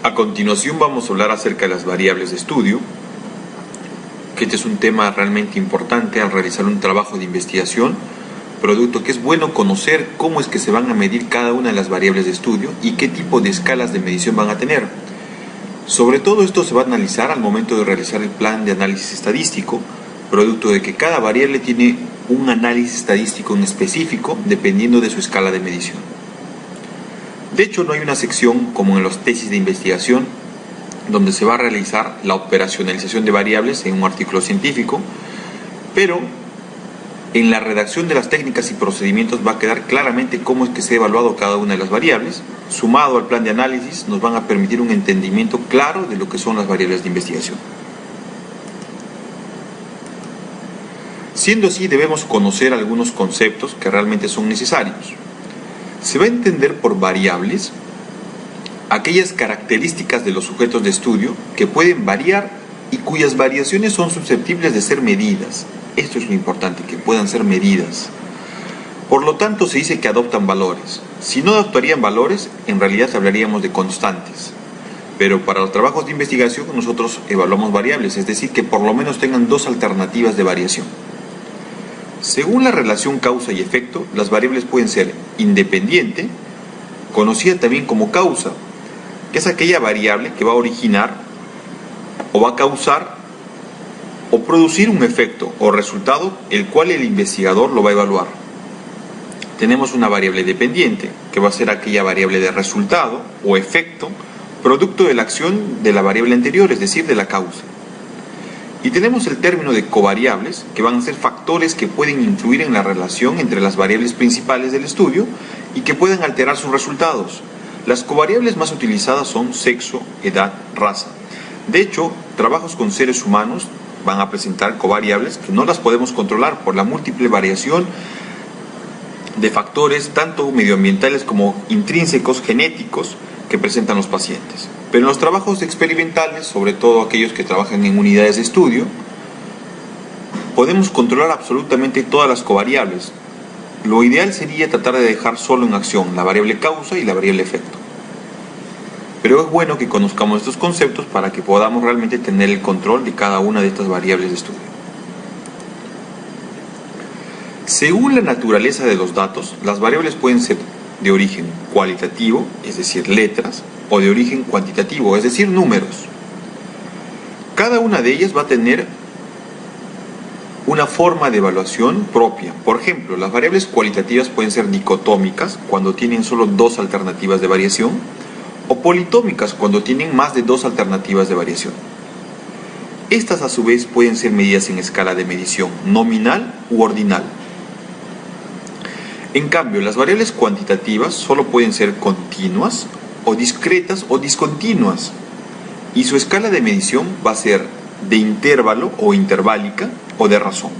A continuación vamos a hablar acerca de las variables de estudio, que este es un tema realmente importante al realizar un trabajo de investigación, producto que es bueno conocer cómo es que se van a medir cada una de las variables de estudio y qué tipo de escalas de medición van a tener. Sobre todo esto se va a analizar al momento de realizar el plan de análisis estadístico, producto de que cada variable tiene un análisis estadístico en específico dependiendo de su escala de medición. De hecho, no hay una sección como en las tesis de investigación donde se va a realizar la operacionalización de variables en un artículo científico, pero en la redacción de las técnicas y procedimientos va a quedar claramente cómo es que se ha evaluado cada una de las variables. Sumado al plan de análisis nos van a permitir un entendimiento claro de lo que son las variables de investigación. Siendo así, debemos conocer algunos conceptos que realmente son necesarios. Se va a entender por variables aquellas características de los sujetos de estudio que pueden variar y cuyas variaciones son susceptibles de ser medidas. Esto es lo importante, que puedan ser medidas. Por lo tanto, se dice que adoptan valores. Si no adoptarían valores, en realidad hablaríamos de constantes. Pero para los trabajos de investigación nosotros evaluamos variables, es decir, que por lo menos tengan dos alternativas de variación. Según la relación causa y efecto, las variables pueden ser independiente, conocida también como causa, que es aquella variable que va a originar o va a causar o producir un efecto o resultado el cual el investigador lo va a evaluar. Tenemos una variable dependiente, que va a ser aquella variable de resultado o efecto, producto de la acción de la variable anterior, es decir, de la causa. Y tenemos el término de covariables, que van a ser factores que pueden influir en la relación entre las variables principales del estudio y que pueden alterar sus resultados. Las covariables más utilizadas son sexo, edad, raza. De hecho, trabajos con seres humanos van a presentar covariables que no las podemos controlar por la múltiple variación de factores tanto medioambientales como intrínsecos genéticos que presentan los pacientes. Pero en los trabajos experimentales, sobre todo aquellos que trabajan en unidades de estudio, podemos controlar absolutamente todas las covariables. Lo ideal sería tratar de dejar solo en acción la variable causa y la variable efecto. Pero es bueno que conozcamos estos conceptos para que podamos realmente tener el control de cada una de estas variables de estudio. Según la naturaleza de los datos, las variables pueden ser de origen cualitativo, es decir, letras, o de origen cuantitativo, es decir, números. Cada una de ellas va a tener una forma de evaluación propia. Por ejemplo, las variables cualitativas pueden ser dicotómicas cuando tienen solo dos alternativas de variación, o politómicas cuando tienen más de dos alternativas de variación. Estas a su vez pueden ser medidas en escala de medición nominal u ordinal. En cambio, las variables cuantitativas solo pueden ser continuas o discretas o discontinuas, y su escala de medición va a ser de intervalo o interválica o de razón.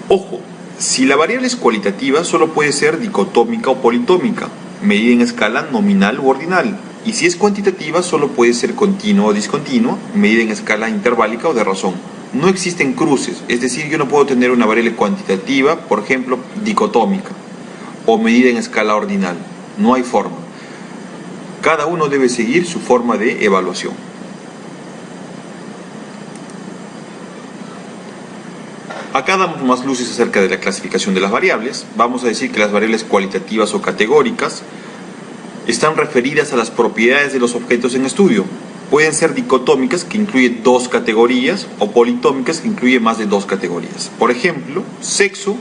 Ojo, si la variable es cualitativa solo puede ser dicotómica o politómica, medida en escala nominal u ordinal, y si es cuantitativa solo puede ser continua o discontinua, medida en escala interválica o de razón. No existen cruces, es decir, yo no puedo tener una variable cuantitativa, por ejemplo, dicotómica, o medida en escala ordinal. No hay forma. Cada uno debe seguir su forma de evaluación. Acá damos más luces acerca de la clasificación de las variables. Vamos a decir que las variables cualitativas o categóricas están referidas a las propiedades de los objetos en estudio. Pueden ser dicotómicas, que incluyen dos categorías, o politómicas, que incluyen más de dos categorías. Por ejemplo, sexo,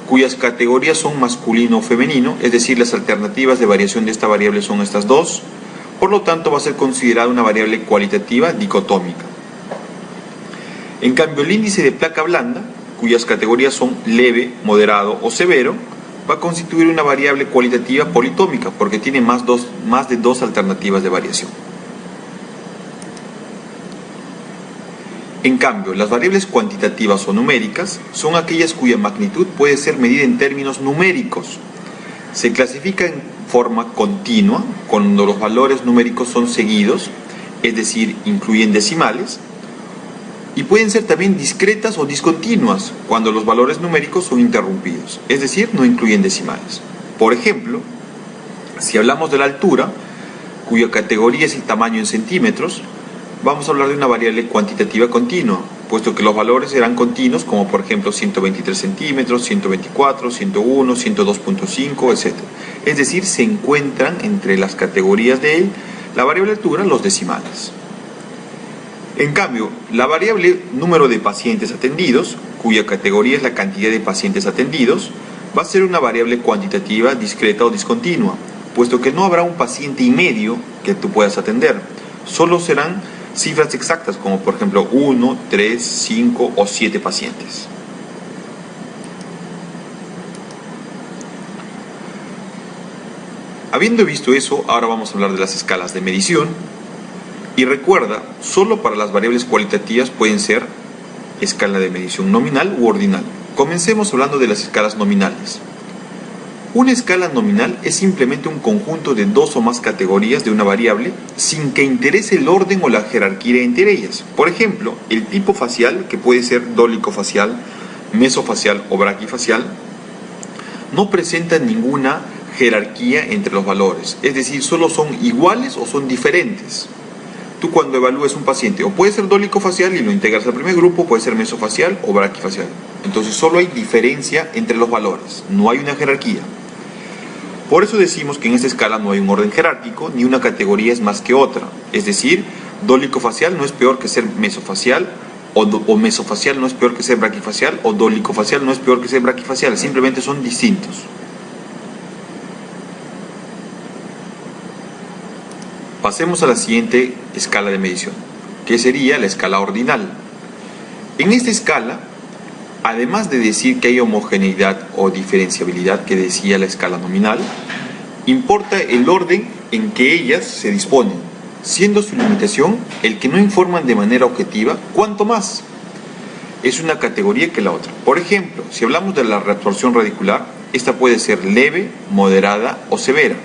cuyas categorías son masculino o femenino, es decir, las alternativas de variación de esta variable son estas dos. Por lo tanto, va a ser considerada una variable cualitativa dicotómica. En cambio, el índice de placa blanda, cuyas categorías son leve, moderado o severo, va a constituir una variable cualitativa politómica porque tiene más de dos alternativas de variación. En cambio, las variables cuantitativas o numéricas son aquellas cuya magnitud puede ser medida en términos numéricos. Se clasifica en forma continua cuando los valores numéricos son seguidos, es decir, incluyen decimales, y pueden ser también discretas o discontinuas cuando los valores numéricos son interrumpidos, es decir, no incluyen decimales. Por ejemplo, si hablamos de la altura, cuya categoría es el tamaño en centímetros, vamos a hablar de una variable cuantitativa continua, puesto que los valores serán continuos, como por ejemplo 123 centímetros, 124, 101, 102.5, etc. Es decir, se encuentran entre las categorías de la variable altura los decimales. En cambio, la variable número de pacientes atendidos, cuya categoría es la cantidad de pacientes atendidos, va a ser una variable cuantitativa discreta o discontinua, puesto que no habrá un paciente y medio que tú puedas atender. Solo serán cifras exactas, como por ejemplo 1, 3, 5 o 7 pacientes. Habiendo visto eso, ahora vamos a hablar de las escalas de medición. Y recuerda, solo para las variables cualitativas pueden ser escala de medición nominal u ordinal. Comencemos hablando de las escalas nominales. Una escala nominal es simplemente un conjunto de dos o más categorías de una variable sin que interese el orden o la jerarquía entre ellas. Por ejemplo, el tipo facial, que puede ser dólico-facial, mesofacial o braquifacial, no presenta ninguna jerarquía entre los valores, es decir, solo son iguales o son diferentes. Tú cuando evalúes un paciente, o puede ser dólico-facial y lo integras al primer grupo, puede ser mesofacial o braquifacial. Entonces solo hay diferencia entre los valores, no hay una jerarquía. Por eso decimos que en esta escala no hay un orden jerárquico, ni una categoría es más que otra. Es decir, dólico-facial no es peor que ser mesofacial, o mesofacial no es peor que ser braquifacial, o dólico-facial no es peor que ser braquifacial, simplemente son distintos. Pasemos a la siguiente escala de medición, que sería la escala ordinal. En esta escala, además de decir que hay homogeneidad o diferenciabilidad que decía la escala nominal, importa el orden en que ellas se disponen, siendo su limitación el que no informan de manera objetiva cuánto más es una categoría que la otra. Por ejemplo, si hablamos de la reabsorción radicular, esta puede ser leve, moderada o severa.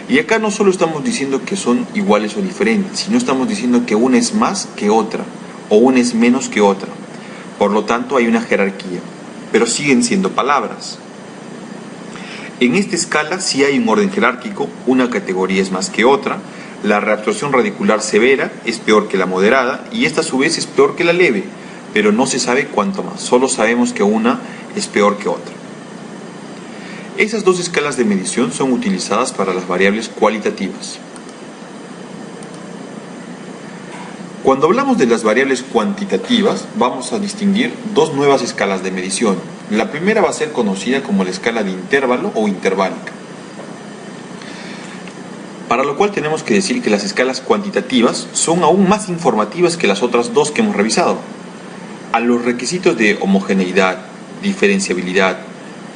Y acá no solo estamos diciendo que son iguales o diferentes, sino estamos diciendo que una es más que otra, o una es menos que otra. Por lo tanto, hay una jerarquía, pero siguen siendo palabras. En esta escala sí hay un orden jerárquico, una categoría es más que otra, la reabsorción radicular severa es peor que la moderada, y esta a su vez es peor que la leve, pero no se sabe cuánto más, solo sabemos que una es peor que otra. Esas dos escalas de medición son utilizadas para las variables cualitativas. Cuando hablamos de las variables cuantitativas, vamos a distinguir dos nuevas escalas de medición. La primera va a ser conocida como la escala de intervalo o interválica. Para lo cual tenemos que decir que las escalas cuantitativas son aún más informativas que las otras dos que hemos revisado. A los requisitos de homogeneidad, diferenciabilidad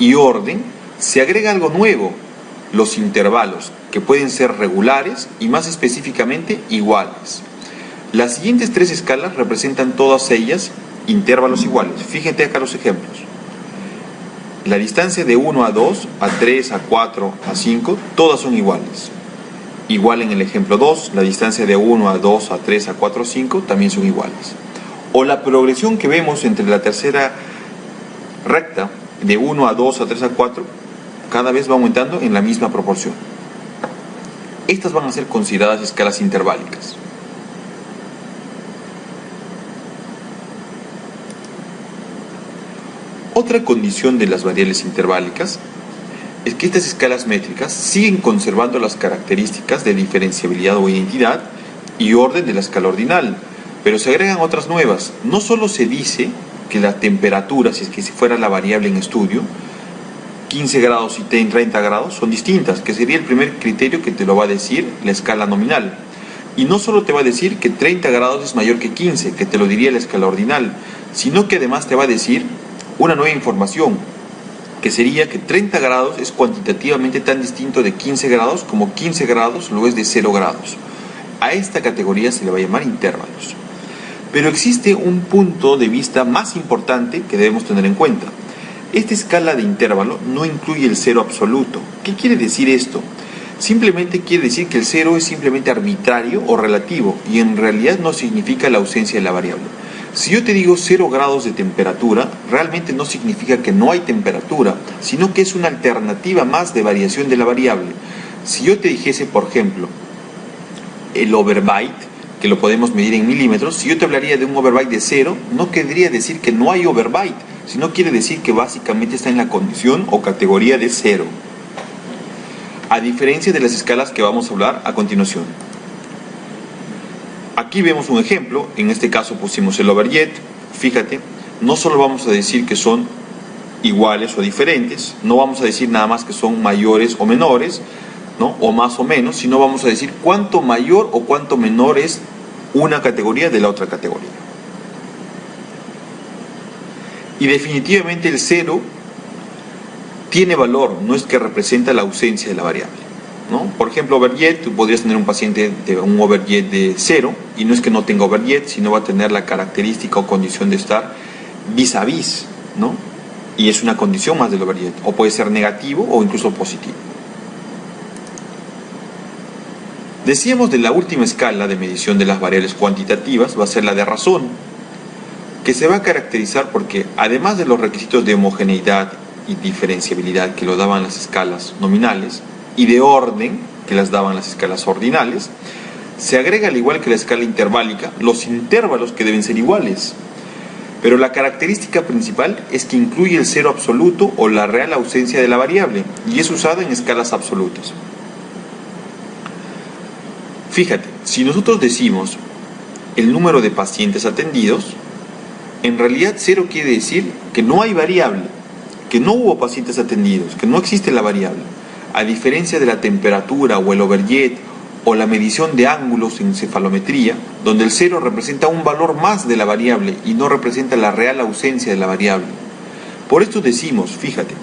y orden, se agrega algo nuevo, los intervalos, que pueden ser regulares y más específicamente iguales. Las siguientes tres escalas representan todas ellas intervalos iguales. Fíjate acá los ejemplos. La distancia de 1 a 2, a 3, a 4, a 5, todas son iguales. Igual en el ejemplo 2, la distancia de 1 a 2, a 3, a 4, a 5 también son iguales. O la progresión que vemos entre la tercera recta, de 1 a 2, a 3, a 4, cada vez va aumentando en la misma proporción. Estas van a ser consideradas escalas interválicas. Otra condición de las variables interválicas es que estas escalas métricas siguen conservando las características de diferenciabilidad o identidad y orden de la escala ordinal, pero se agregan otras nuevas. No solo se dice que la temperatura, si es que fuera la variable en estudio, 15 grados y 30 grados son distintas, que sería el primer criterio que te lo va a decir la escala nominal. Y no solo te va a decir que 30 grados es mayor que 15, que te lo diría la escala ordinal, sino que además te va a decir una nueva información, que sería que 30 grados es cuantitativamente tan distinto de 15 grados como 15 grados lo es de 0 grados. A esta categoría se le va a llamar intervalos. Pero existe un punto de vista más importante que debemos tener en cuenta. Esta escala de intervalo no incluye el cero absoluto. ¿Qué quiere decir esto? Simplemente quiere decir que el cero es simplemente arbitrario o relativo y en realidad no significa la ausencia de la variable. Si yo te digo 0 grados de temperatura, realmente no significa que no hay temperatura, sino que es una alternativa más de variación de la variable. Si yo te dijese, por ejemplo, el overbite, que lo podemos medir en milímetros. Si yo te hablaría de un overbite de 0, no querría decir que no hay overbite, sino quiere decir que básicamente está en la condición o categoría de 0. A diferencia de las escalas que vamos a hablar a continuación. Aquí vemos un ejemplo, en este caso pusimos el overjet. Fíjate, no solo vamos a decir que son iguales o diferentes, no vamos a decir nada más que son mayores o menores, ¿no? O más o menos, sino vamos a decir cuánto mayor o cuánto menor es una categoría de la otra categoría. Y definitivamente el 0 tiene valor, no es que representa la ausencia de la variable, ¿no? Por ejemplo, overjet, tú podrías tener un paciente de un overjet de 0, y no es que no tenga overjet, sino va a tener la característica o condición de estar vis a vis, ¿no? Y es una condición más del overjet, o puede ser negativo o incluso positivo. Decíamos de la última escala de medición de las variables cuantitativas va a ser la de razón, que se va a caracterizar porque, además de los requisitos de homogeneidad y diferenciabilidad que lo daban las escalas nominales, y de orden que las daban las escalas ordinales, se agrega, al igual que la escala interválica, los intervalos que deben ser iguales. Pero la característica principal es que incluye el 0 absoluto o la real ausencia de la variable, y es usada en escalas absolutas. Fíjate, si nosotros decimos el número de pacientes atendidos, en realidad 0 quiere decir que no hay variable, que no hubo pacientes atendidos, que no existe la variable. A diferencia de la temperatura o el overjet o la medición de ángulos en cefalometría, donde el 0 representa un valor más de la variable y no representa la real ausencia de la variable. Por esto decimos, fíjate,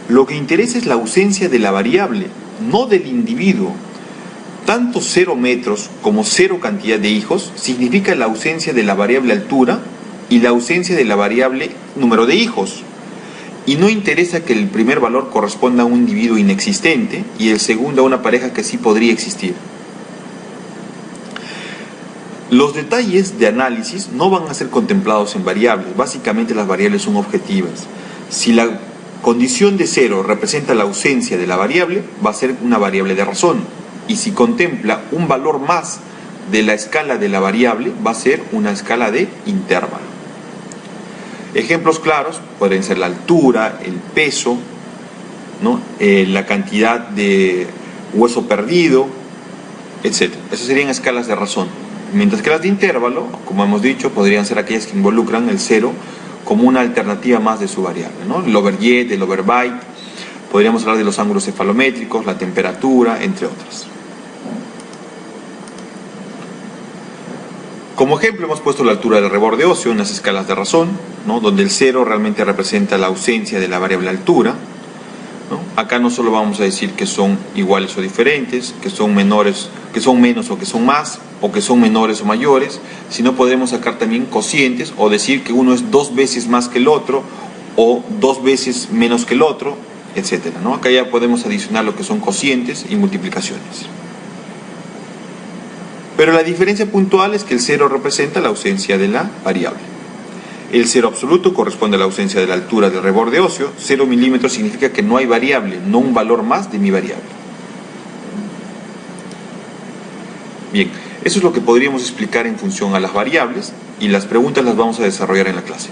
lo que interesa es la ausencia de la variable, no del individuo. Tanto 0 metros como 0 cantidad de hijos significa la ausencia de la variable altura y la ausencia de la variable número de hijos. Y no interesa que el primer valor corresponda a un individuo inexistente y el segundo a una pareja que sí podría existir. Los detalles de análisis no van a ser contemplados en variables. Básicamente las variables son objetivas. Si la condición de 0 representa la ausencia de la variable, va a ser una variable de razón. Y si contempla un valor más de la escala de la variable, va a ser una escala de intervalo. Ejemplos claros pueden ser la altura, el peso, ¿no? La cantidad de hueso perdido, etc. Esas serían escalas de razón. Mientras que las de intervalo, como hemos dicho, podrían ser aquellas que involucran el 0 como una alternativa más de su variable, ¿no? El overjet, el overbite, podríamos hablar de los ángulos cefalométricos, la temperatura, entre otras. Como ejemplo hemos puesto la altura del reborde óseo en las escalas de razón, ¿no? Donde el 0 realmente representa la ausencia de la variable altura, ¿no? Acá no solo vamos a decir que son iguales o diferentes, que son menores, que son menos o que son más, o que son menores o mayores, sino podemos sacar también cocientes o decir que uno es 2 veces más que el otro o 2 veces menos que el otro, etcétera, ¿no? Acá ya podemos adicionar lo que son cocientes y multiplicaciones. Pero la diferencia puntual es que el 0 representa la ausencia de la variable. El 0 absoluto corresponde a la ausencia de la altura del reborde óseo. 0 milímetros significa que no hay variable, no un valor más de mi variable. Bien, eso es lo que podríamos explicar en función a las variables, y las preguntas las vamos a desarrollar en la clase.